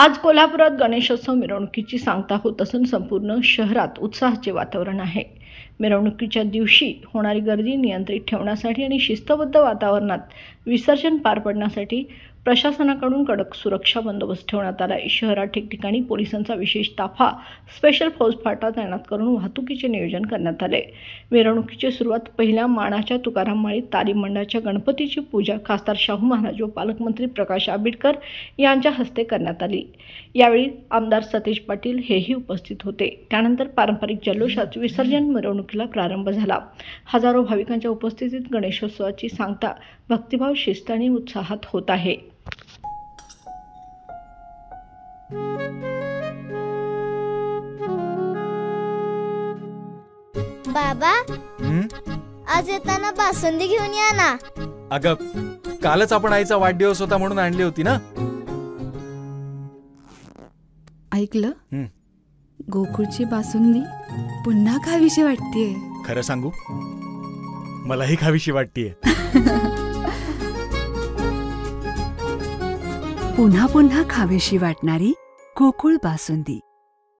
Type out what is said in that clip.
आज कोल्हापुरात गणेशोत्सव मिरवणुकीची सांगता होत असून संपूर्ण शहरात उत्साहाचे वातावरण आहे. मिरवणुकीच्या दिवशी होणारी गर्दी नियंत्रित ठेवण्यासाठी आणि शिस्तबद्ध वातावरणात विसर्जन पार पडण्यासाठी प्रशासनाकडून कडक सुरक्षा बंदोबस्त ठेवण्यात आला आहे. शहरात ठिकठिकाणी पोलिसांचा विशेष ताफा, स्पेशल फौज फाटा तैनात करून वाहतुकीचे नियोजन करण्यात आले. मिरवणुकीची सुरुवात पहिल्या मानाच्या तुकाराम माळी तालीम मंडळाच्या गणपतीची पूजा खासदार शाहू महाराज व पालकमंत्री प्रकाश आंबेडकर यांच्या हस्ते करण्यात आली. यावेळी आमदार सतेज पाटील हेही उपस्थित होते. त्यानंतर पारंपरिक जल्लोषात विसर्जन मिरवणुकीला प्रारंभ झाला. हजारो भाविकांच्या उपस्थितीत गणेशोत्सवाची सांगता भक्तिभाव, शिस्त आणि उत्साहात होत आहे. बाबा, आज येताना बासुंदी घेऊन या ना. अगं, कालच आपण आईचा वाढदिवस होता म्हणून आणली होती ना. ऐकलं, गोकुळची बासुंदी पुन्हा खावीशी वाटतेय. खरं सांगू, मलाही खावीशी वाटतेय. पुन्हा पुन्हा खावीशी वाटणारी गोकुळ बासुंदी.